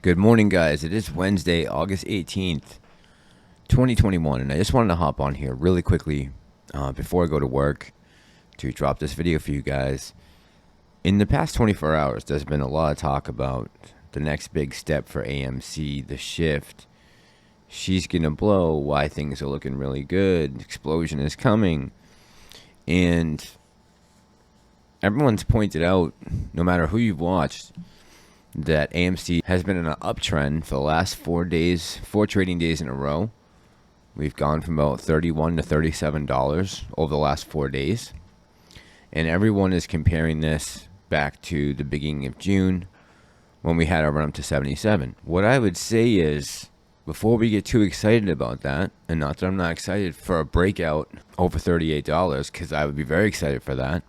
Good morning, guys. It is Wednesday, August 18th, 2021, and I just wanted to hop on here really quickly before I go to work to drop this video for you guys. In the past 24 hours, there's been a lot of talk about the next big step for AMC, the shift. She's going to blow, why things are looking really good, explosion is coming, and everyone's pointed out, no matter who you've watched, that AMC has been in an uptrend for the last 4 trading days in a row. We've gone from about $31 to $37 over the last 4 days. And everyone is comparing this back to the beginning of June when we had a run up to 77. What I would say is, before we get too excited about that, and not that I'm not excited for a breakout over $38, because I would be very excited for that,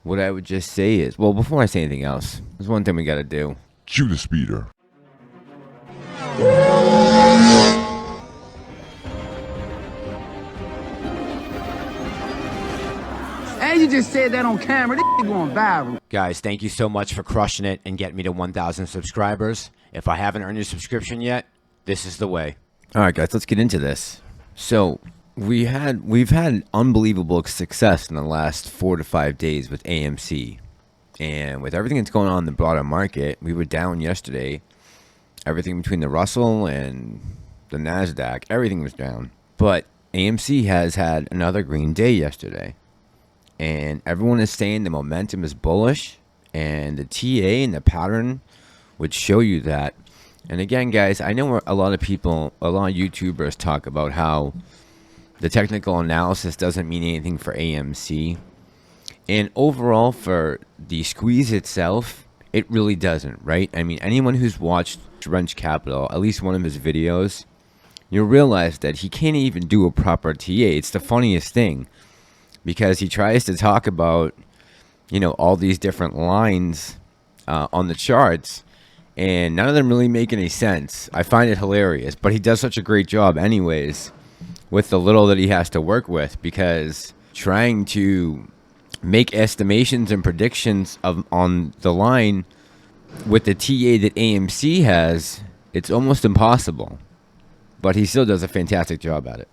what I would just say is, well, before I say anything else, there's one thing we got to do. Cue the speeder. And you just said that on camera. This going viral. Guys, thank you so much for crushing it and getting me to 1,000 subscribers. If I haven't earned your subscription yet, this is the way. All right, guys, let's get into this. So we've had unbelievable success in the last 4 to 5 days with AMC. And with everything that's going on in the broader market, we were down yesterday. Everything between the Russell and the NASDAQ, everything was down. But AMC has had another green day yesterday. And everyone is saying the momentum is bullish. And the TA and the pattern would show you that. And again, guys, I know a lot of people, a lot of YouTubers talk about how the technical analysis doesn't mean anything for AMC. And overall, for the squeeze itself, it really doesn't, right? I mean, anyone who's watched Roensch Capital, at least one of his videos, you'll realize that he can't even do a proper TA. It's the funniest thing, because he tries to talk about, you know, all these different lines on the charts, and none of them really make any sense. I find it hilarious, but he does such a great job anyways with the little that he has to work with, because trying to make estimations and predictions on the line with the TA that AMC has, it's almost impossible. But he still does a fantastic job at it.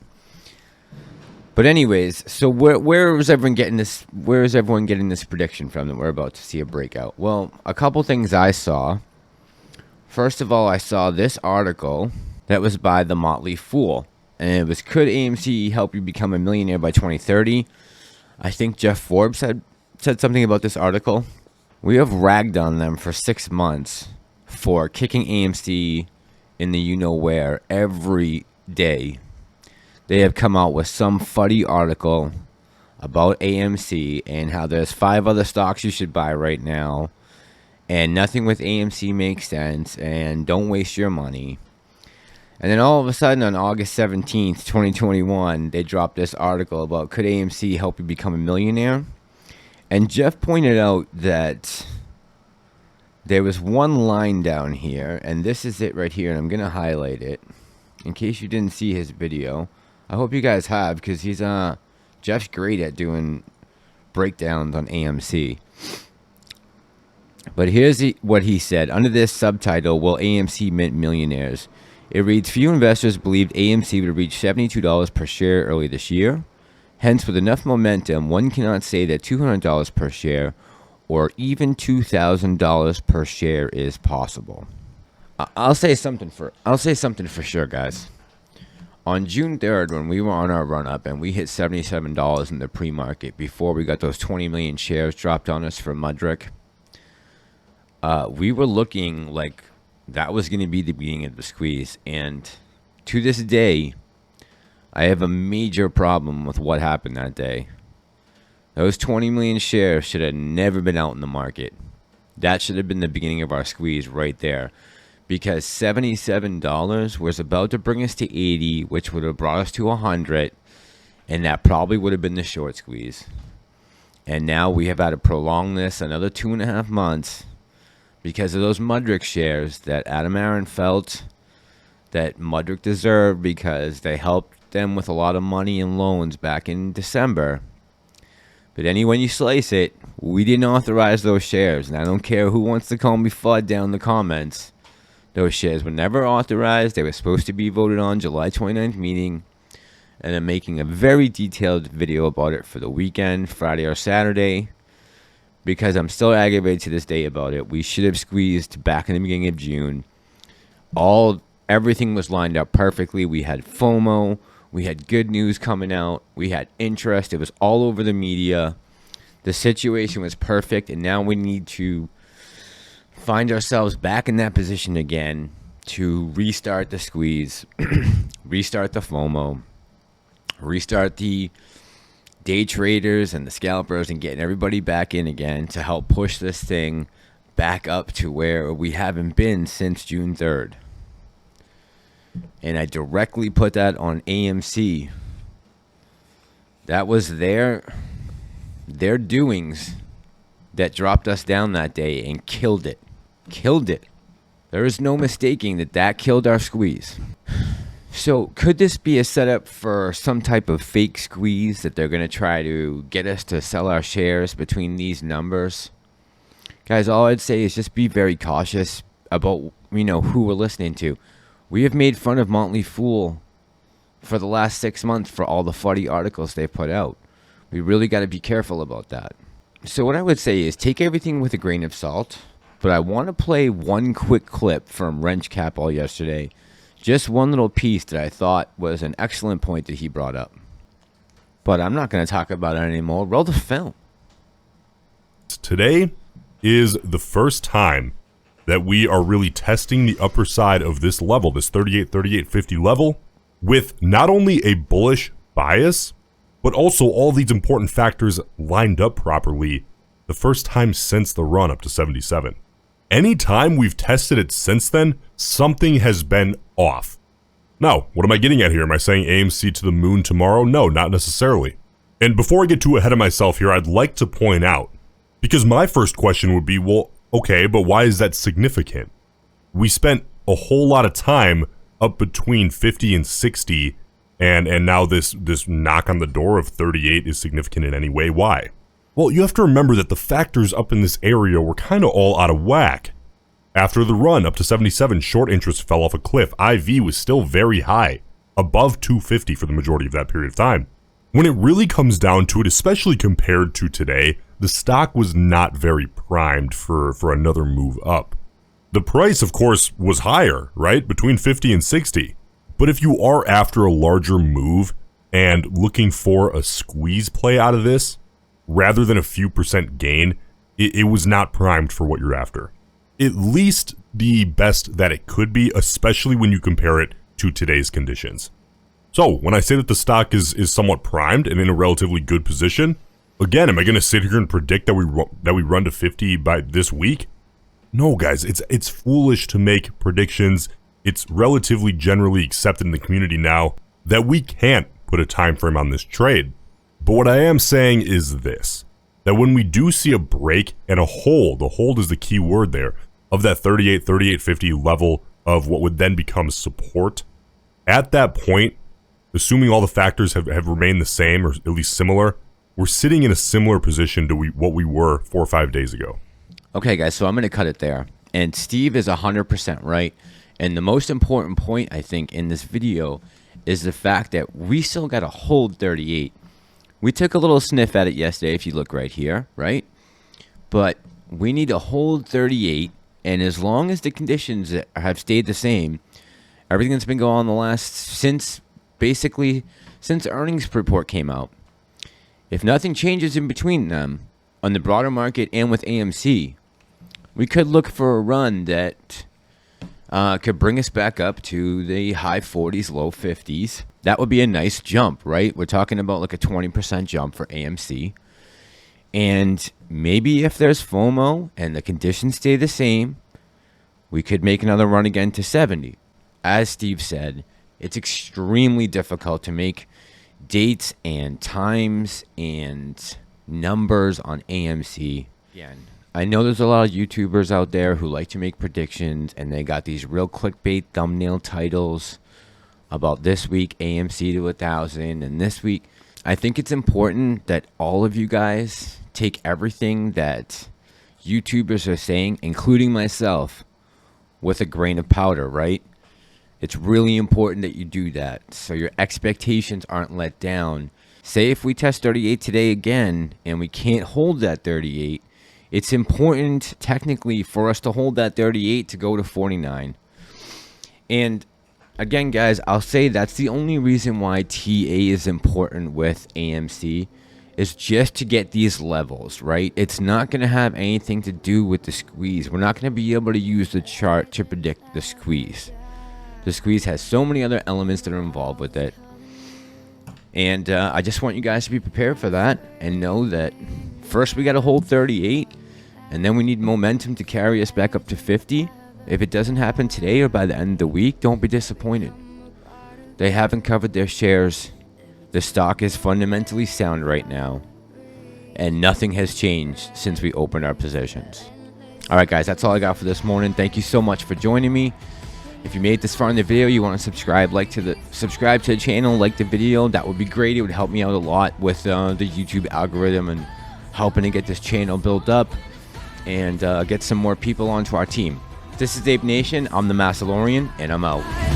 But anyways, so where is everyone getting this? Where is everyone getting this prediction from that we're about to see a breakout? Well, a couple things I saw. First of all, I saw this article that was by the Motley Fool, and it was, could AMC help you become a millionaire by 2030? I think Jeff Forbes said something about this article. We have ragged on them for 6 months for kicking AMC in the you-know-where every day. They have come out with some fuddy article about AMC and how there's 5 other stocks you should buy right now, and nothing with AMC makes sense, and don't waste your money. And then all of a sudden on August 17th, 2021, they dropped this article about, could AMC help you become a millionaire? And Jeff pointed out that there was one line down here, and this is it right here, and I'm going to highlight it in case you didn't see his video. I hope you guys have, because Jeff's great at doing breakdowns on AMC. But here's what he said. Under this subtitle, will AMC mint millionaires? It reads, few investors believed AMC would reach $72 per share early this year. Hence, with enough momentum, one cannot say that $200 per share or even $2,000 per share is possible. I'll say something for sure, guys. On June 3rd, when we were on our run-up and we hit $77 in the pre-market before we got those 20 million shares dropped on us from Mudrick, we were looking like that was going to be the beginning of the squeeze. And to this day, I have a major problem with what happened that day. Those 20 million shares should have never been out in the market. That should have been the beginning of our squeeze right there. Because $77 was about to bring us to 80, which would have brought us to 100. And that probably would have been the short squeeze. And now we have had to prolong this another 2.5 months because of those Mudrick shares that Adam Aaron felt that Mudrick deserved because they helped them with a lot of money and loans back in December. But anyway, you slice it, we didn't authorize those shares. And I don't care who wants to call me FUD down in the comments. Those shares were never authorized. They were supposed to be voted on July 29th meeting. And I'm making a very detailed video about it for the weekend, Friday or Saturday, because I'm still aggravated to this day about it. We should have squeezed back in the beginning of June. Everything was lined up perfectly. We had FOMO. We had good news coming out. We had interest. It was all over the media. The situation was perfect, and now we need to find ourselves back in that position again to restart the squeeze, restart the FOMO, restart the day traders and the scalpers, and getting everybody back in again to help push this thing back up to where we haven't been since June 3rd. And I directly put that on AMC. That was their doings that dropped us down that day and killed it. Killed it. There is no mistaking that killed our squeeze. So could this be a setup for some type of fake squeeze that they're going to try to get us to sell our shares between these numbers? Guys, all I'd say is just be very cautious about, who we're listening to. We have made fun of Motley Fool for the last 6 months for all the funny articles they've put out. We really got to be careful about that. So what I would say is take everything with a grain of salt, but I want to play one quick clip from Roensch Capital yesterday. Just one little piece that I thought was an excellent point that he brought up. But I'm not going to talk about it anymore. Roll the film. Today is the first time that we are really testing the upper side of this level, this 38.50 level, with not only a bullish bias, but also all these important factors lined up properly the first time since the run up to 77. Anytime we've tested it since then, something has been off. Now, what am I getting at here? Am I saying AMC to the moon tomorrow? No, not necessarily. And before I get too ahead of myself here, I'd like to point out, because my first question would be, well, okay, but why is that significant? We spent a whole lot of time up between 50 and 60, and now this knock on the door of 38 is significant in any way. Why? Well, you have to remember that the factors up in this area were kind of all out of whack. After the run up to 77, short interest fell off a cliff. IV was still very high, above 250 for the majority of that period of time. When it really comes down to it, especially compared to today, the stock was not very primed for another move up. The price, of course, was higher, right? Between 50 and 60. But if you are after a larger move and looking for a squeeze play out of this, rather than a few percent gain, it was not primed for what you're after. At least the best that it could be, especially when you compare it to today's conditions. So, when I say that the stock is somewhat primed and in a relatively good position, again, am I going to sit here and predict that we run to 50 by this week? No, guys, it's foolish to make predictions. It's relatively generally accepted in the community now that we can't put a time frame on this trade. But what I am saying is this, that when we do see a break and a hold is the key word there, of that 38.50 level of what would then become support, at that point, assuming all the factors have remained the same or at least similar, we're sitting in a similar position to what we were 4 or 5 days ago. Okay, guys, so I'm going to cut it there. And Steve is 100% right. And the most important point, I think, in this video is the fact that we still got to hold 38. We took a little sniff at it yesterday, if you look right here, right? But we need to hold 38, and as long as the conditions have stayed the same, everything that's been going on since the earnings report came out, if nothing changes in between them on the broader market and with AMC, we could look for a run that could bring us back up to the high 40s, low 50s. That would be a nice jump, right? We're talking about like a 20% jump for AMC. And maybe if there's FOMO and the conditions stay the same, we could make another run again to 70. As Steve said, it's extremely difficult to make dates and times and numbers on AMC. Again, I know there's a lot of YouTubers out there who like to make predictions, and they got these real clickbait thumbnail titles about this week AMC to 1,000 and this week. I think it's important that all of you guys take everything that YouTubers are saying, including myself, with a grain of powder, right? It's really important that you do that so your expectations aren't let down. Say if we test 38 today again and we can't hold that 38, it's important technically for us to hold that 38 to go to 49. And again, guys, I'll say that's the only reason why TA is important with AMC, is just to get these levels, right? It's not going to have anything to do with the squeeze. We're not going to be able to use the chart to predict the squeeze. The squeeze has so many other elements that are involved with it. And I just want you guys to be prepared for that and know that first we got to hold 38, and then we need momentum to carry us back up to 50. If it doesn't happen today or by the end of the week, don't be disappointed. They haven't covered their shares. The stock is fundamentally sound right now, and nothing has changed since we opened our positions. All right, guys, that's all I got for this morning. Thank you so much for joining me. If you made it this far in the video, you want to subscribe to the channel, like the video, that would be great. It would help me out a lot with the YouTube algorithm and helping to get this channel built up and get some more people onto our team. This is Ape Nation. I'm the Massalorian, and I'm out.